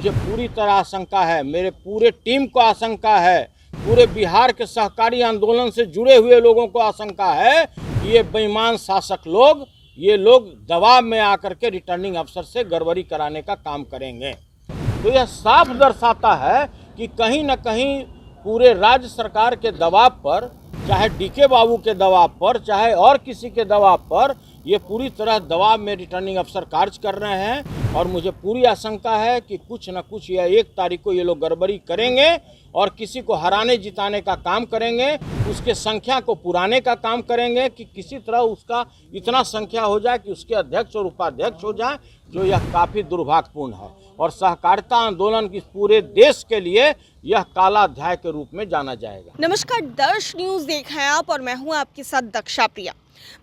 मुझे पूरी तरह आशंका है, मेरे पूरे टीम को आशंका है, पूरे बिहार के सहकारी आंदोलन से जुड़े हुए लोगों को आशंका है कि ये बेईमान शासक लोग, ये लोग दबाव में आकर के रिटर्निंग अफसर से गड़बड़ी कराने का काम करेंगे। तो यह साफ दर्शाता है कि कहीं न कहीं पूरे राज्य सरकार के दबाव पर, चाहे डीके बाबू के दबाव पर, चाहे और किसी के दबाव पर, ये पूरी तरह दबाव में रिटर्निंग अफसर कार्य कर रहे हैं। और मुझे पूरी आशंका है कि कुछ न कुछ या 1 तारीख को ये लोग गड़बड़ी करेंगे और किसी को हराने जिताने का काम करेंगे, उसके संख्या को पुराने का काम करेंगे कि किसी तरह उसका इतना संख्या हो जाए कि उसके अध्यक्ष और उपाध्यक्ष हो जाए, जो यह काफ़ी दुर्भाग्यपूर्ण है। और सहकारिता आंदोलन की पूरे देश के लिए यह काला अध्याय के रूप में जाना जाएगा। नमस्कार, दर्श न्यूज़ देख रहे हैं आप और मैं हूं आपके साथ दक्षा प्रिया।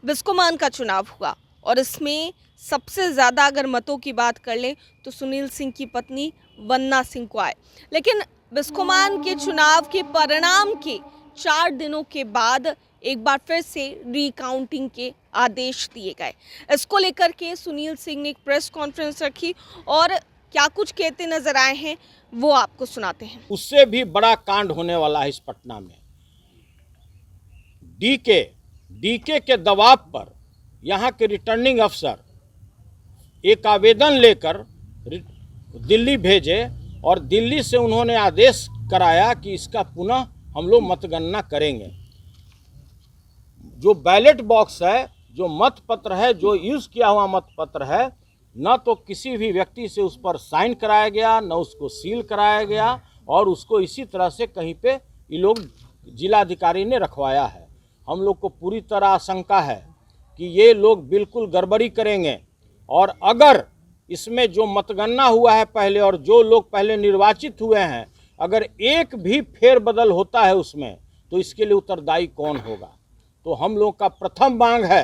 बिस्कोमान का चुनाव हुआ और इसमें सबसे ज़्यादा अगर मतों की बात कर लें तो सुनील सिंह की पत्नी वंदना सिंह को आए। लेकिन बिस्कोमान के चुनाव के परिणाम के 4 दिनों के बाद एक बार फिर से रीकाउंटिंग के आदेश दिए गए। इसको लेकर के सुनील सिंह ने एक प्रेस कॉन्फ्रेंस रखी और क्या कुछ कहते नजर आए हैं वो आपको सुनाते हैं। उससे भी बड़ा कांड होने वाला है इस पटना में। डीके के दबाव पर यहाँ के रिटर्निंग अफसर एक आवेदन लेकर दिल्ली भेजे और दिल्ली से उन्होंने आदेश कराया कि इसका पुनः हम लोग मतगणना करेंगे। जो बैलेट बॉक्स है, जो मतपत्र है, जो यूज़ किया हुआ मतपत्र है, न तो किसी भी व्यक्ति से उस पर साइन कराया गया, न उसको सील कराया गया और उसको इसी तरह से कहीं पे ये लोग जिलाधिकारी ने रखवाया है। हम लोग को पूरी तरह आशंका है कि ये लोग बिल्कुल गड़बड़ी करेंगे और अगर इसमें जो मतगणना हुआ है पहले और जो लोग पहले निर्वाचित हुए हैं, अगर एक भी फेरबदल होता है उसमें, तो इसके लिए उत्तरदायी कौन होगा। तो हम लोग का प्रथम मांग है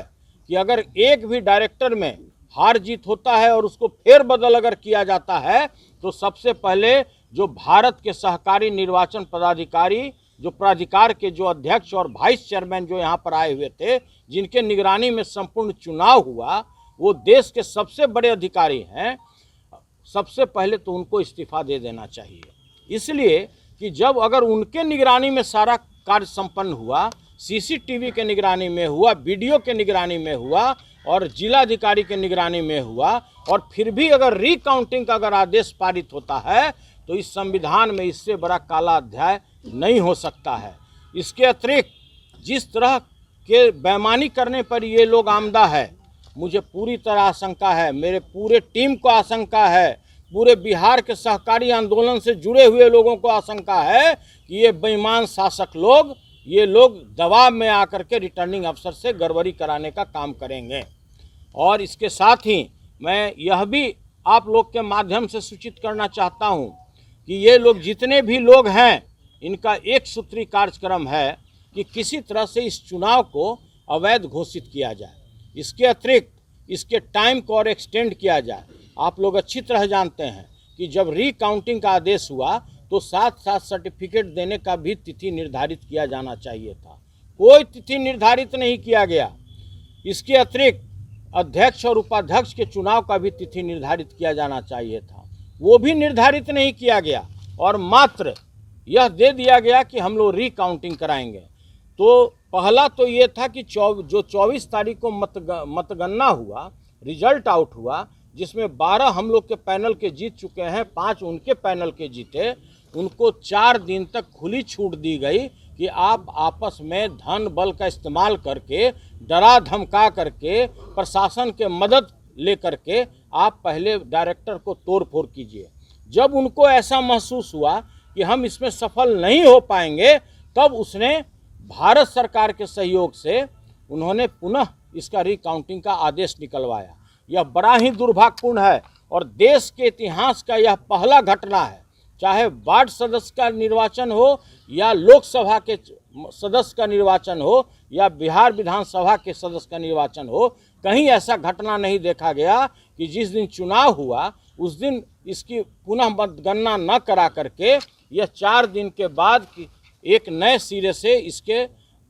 कि अगर एक भी डायरेक्टर में हार जीत होता है और उसको फेरबदल अगर किया जाता है, तो सबसे पहले जो भारत के सहकारी निर्वाचन पदाधिकारी, जो प्राधिकार के जो अध्यक्ष और वाइस चेयरमैन जो यहाँ पर आए हुए थे, जिनके निगरानी में संपूर्ण चुनाव हुआ, वो देश के सबसे बड़े अधिकारी हैं, सबसे पहले तो उनको इस्तीफा दे देना चाहिए। इसलिए कि जब अगर उनके निगरानी में सारा कार्य संपन्न हुआ, सीसीटीवी के निगरानी में हुआ, वीडियो के निगरानी में हुआ और जिलाधिकारी के निगरानी में हुआ, और फिर भी अगर रीकाउंटिंग का अगर आदेश पारित होता है, तो इस संविधान में इससे बड़ा काला अध्याय नहीं हो सकता है। इसके अतिरिक्त जिस तरह के बेईमानी करने पर ये लोग आमदा है, मुझे पूरी तरह आशंका है, मेरे पूरे टीम को आशंका है, पूरे बिहार के सहकारी आंदोलन से जुड़े हुए लोगों को आशंका है कि ये बेईमान शासक लोग, ये लोग दबाव में आकर के रिटर्निंग अफसर से गड़बड़ी कराने का काम करेंगे। और इसके साथ ही मैं यह भी आप लोग के माध्यम से सूचित करना चाहता हूं कि ये लोग जितने भी लोग हैं, इनका एक सूत्री कार्यक्रम है कि किसी तरह से इस चुनाव को अवैध घोषित किया जाए। इसके अतिरिक्त इसके टाइम को और एक्सटेंड किया जाए। आप लोग अच्छी तरह जानते हैं कि जब रीकाउंटिंग का आदेश हुआ तो साथ साथ सर्टिफिकेट देने का भी तिथि निर्धारित किया जाना चाहिए था। कोई तिथि निर्धारित नहीं किया गया। इसके अतिरिक्त अध्यक्ष और उपाध्यक्ष के चुनाव का भी तिथि निर्धारित किया जाना चाहिए था, वो भी निर्धारित नहीं किया गया और मात्र यह दे दिया गया कि हम लोग रीकाउंटिंग कराएंगे। तो पहला तो ये था कि जो 24 तारीख को मतगणना हुआ, रिजल्ट आउट हुआ, जिसमें 12 हम लोग के पैनल के जीत चुके हैं, 5 उनके पैनल के जीते, उनको 4 दिन तक खुली छूट दी गई कि आप आपस में धन बल का इस्तेमाल करके, डरा धमका करके, प्रशासन के मदद लेकर के आप पहले डायरेक्टर को तोड़ फोड़ कीजिए। जब उनको ऐसा महसूस हुआ कि हम इसमें सफल नहीं हो पाएंगे, तब उसने भारत सरकार के सहयोग से उन्होंने पुनः इसका रीकाउंटिंग का आदेश निकलवाया। यह बड़ा ही दुर्भाग्यपूर्ण है और देश के इतिहास का यह पहला घटना है। चाहे वार्ड सदस्य का निर्वाचन हो या लोकसभा के सदस्य का निर्वाचन हो या बिहार विधानसभा के सदस्य का निर्वाचन हो, कहीं ऐसा घटना नहीं देखा गया कि जिस दिन चुनाव हुआ उस दिन इसकी पुनः मतगणना न करा करके यह 4 दिन के बाद एक नए सिरे से इसके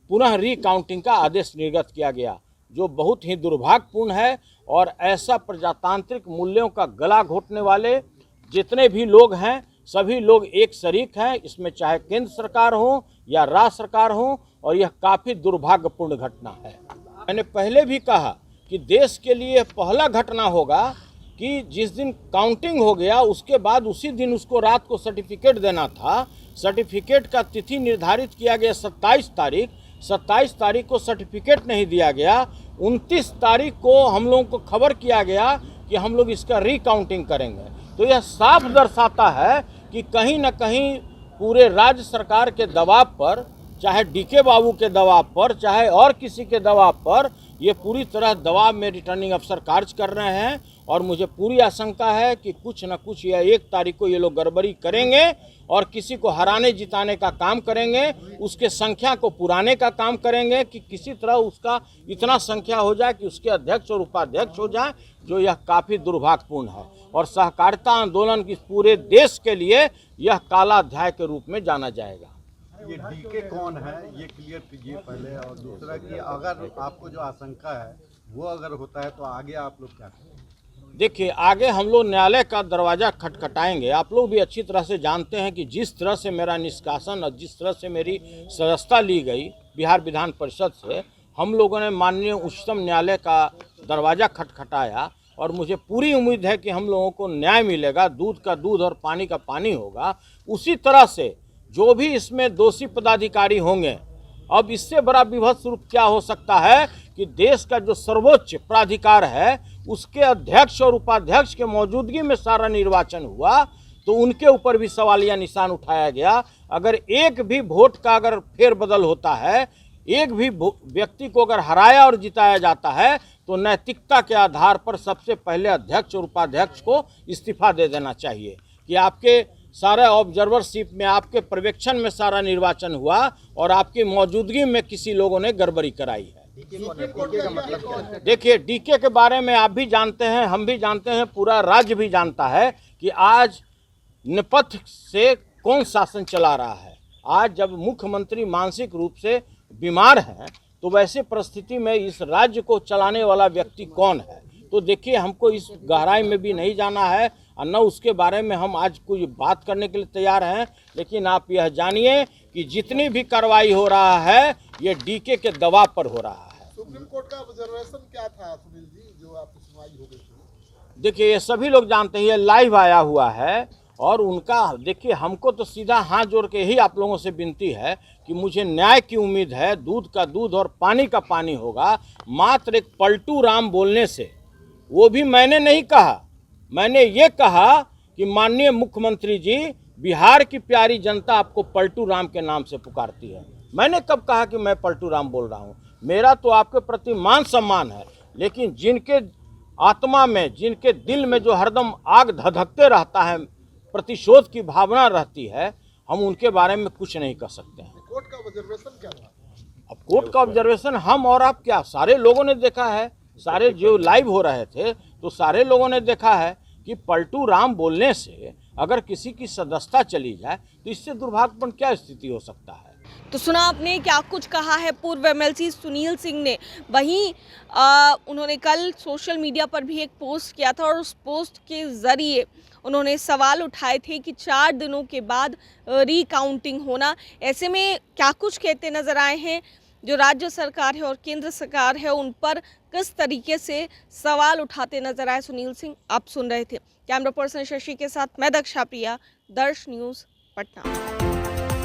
पुनः रीकाउंटिंग का आदेश निर्गत किया गया, जो बहुत ही दुर्भाग्यपूर्ण है। और ऐसा प्रजातांत्रिक मूल्यों का गला घोटने वाले, जितने भी लोग हैं सभी लोग एक शरीक हैं इसमें, चाहे केंद्र सरकार हो या राज्य सरकार हो, और यह काफ़ी दुर्भाग्यपूर्ण घटना है। मैंने पहले भी कहा कि देश के लिए पहला घटना होगा कि जिस दिन काउंटिंग हो गया उसके बाद उसी दिन उसको रात को सर्टिफिकेट देना था। सर्टिफिकेट का तिथि निर्धारित किया गया 27 तारीख, 27 तारीख को सर्टिफिकेट नहीं दिया गया। 29 तारीख को हम लोगों को खबर किया गया कि हम लोग इसका रिकाउंटिंग करेंगे। तो यह साफ दर्शाता है कि कहीं न कहीं पूरे राज्य सरकार के दबाव पर, चाहे डीके बाबू के दबाव पर, चाहे और किसी के दबाव पर, ये पूरी तरह दबाव में रिटर्निंग अफसर कार्य कर रहे हैं। और मुझे पूरी आशंका है कि कुछ न कुछ या 1 तारीख को ये लोग गड़बड़ी करेंगे और किसी को हराने जिताने का काम करेंगे, उसके संख्या को पुराने का काम करेंगे कि किसी तरह उसका इतना संख्या हो जाए कि उसके अध्यक्ष और उपाध्यक्ष हो जाए, जो यह काफ़ी दुर्भाग्यपूर्ण है। और सहकारिता आंदोलन की पूरे देश के लिए यह काला अध्याय के रूप में जाना जाएगा। ये डीके कौन है ये क्लियर कीजिए पहले, और दूसरा कि अगर आपको जो आशंका है वो अगर होता है तो आगे आप लोग क्या करेंगे? देखिए, आगे हम लोग न्यायालय का दरवाज़ा खटखटाएंगे। आप लोग भी अच्छी तरह से जानते हैं कि जिस तरह से मेरा निष्कासन और जिस तरह से मेरी सदस्यता ली गई बिहार विधान परिषद से, हम लोगों ने माननीय उच्चतम न्यायालय का दरवाज़ा खटखटाया और मुझे पूरी उम्मीद है कि हम लोगों को न्याय मिलेगा, दूध का दूध और पानी का पानी होगा। उसी तरह से जो भी इसमें दोषी पदाधिकारी होंगे, अब इससे बड़ा विभत्स रूप क्या हो सकता है कि देश का जो सर्वोच्च प्राधिकार है उसके अध्यक्ष और उपाध्यक्ष के मौजूदगी में सारा निर्वाचन हुआ, तो उनके ऊपर भी सवालिया निशान उठाया गया। अगर एक भी वोट का अगर फेरबदल होता है, एक भी व्यक्ति को अगर हराया और जिताया जाता है, तो नैतिकता के आधार पर सबसे पहले अध्यक्ष और उपाध्यक्ष को इस्तीफा दे देना चाहिए कि आपके सारे ऑब्जर्वरशिप में, आपके पर्यवेक्षण में सारा निर्वाचन हुआ और आपकी मौजूदगी में किसी लोगों ने गड़बड़ी कराई है। देखिए, डीके के बारे में आप भी जानते हैं, हम भी जानते हैं, पूरा राज्य भी जानता है कि आज नेपथ्य से कौन शासन चला रहा है। आज जब मुख्यमंत्री मानसिक रूप से बीमार हैं, तो वैसे परिस्थिति में इस राज्य को चलाने वाला व्यक्ति कौन है। तो देखिए, हमको इस गहराई में भी नहीं जाना है और न उसके बारे में हम आज कोई बात करने के लिए तैयार हैं। लेकिन आप यह जानिए कि जितनी भी कार्रवाई हो रहा है ये डीके के दबाव पर हो रहा है। सुप्रीम कोर्ट का ऑब्जर्वेशन क्या था सुनील जी, जो आपकी सुनवाई हो गई थी? देखिए, ये सभी लोग जानते हैं, ये लाइव आया हुआ है और उनका देखिए, हमको तो सीधा हाथ जोड़ के ही आप लोगों से विनती है कि मुझे न्याय की उम्मीद है। दूध का दूध और पानी का पानी होगा। मात्र एक पलटू राम बोलने से, वो भी मैंने नहीं कहा, मैंने ये कहा कि माननीय मुख्यमंत्री जी, बिहार की प्यारी जनता आपको पलटू राम के नाम से पुकारती है। मैंने कब कहा कि मैं पलटू राम बोल रहा हूँ? मेरा तो आपके प्रति मान सम्मान है, लेकिन जिनके आत्मा में, जिनके दिल में जो हरदम आग धधकते रहता है, प्रतिशोध की भावना रहती है, हम उनके बारे में कुछ नहीं कर सकते हैं। कोर्ट का ऑब्जर्वेशन क्या था? अब कोर्ट का ऑब्जर्वेशन हम और आप क्या, सारे लोगों ने देखा है। सारे जो लाइव हो रहे थे तो सारे लोगों ने देखा है कि पलटू राम बोलने से अगर किसी की सदस्यता चली जाए तो इससे दुर्भाग्यपूर्ण क्या स्थिति हो सकता है। तो सुना आपने क्या कुछ कहा है पूर्व एमएलसी सुनील सिंह ने। वहीं उन्होंने कल सोशल मीडिया पर भी एक पोस्ट किया था और उस पोस्ट के ज़रिए उन्होंने सवाल उठाए थे कि 4 दिनों के बाद रिकाउंटिंग होना। ऐसे में क्या कुछ कहते नजर आए हैं, जो राज्य सरकार है और केंद्र सरकार है उन पर किस तरीके से सवाल उठाते नजर आए सुनील सिंह, आप सुन रहे थे। कैमरा पर्सन शशि के साथ मैं दक्षा प्रिया, दर्श न्यूज़, पटना।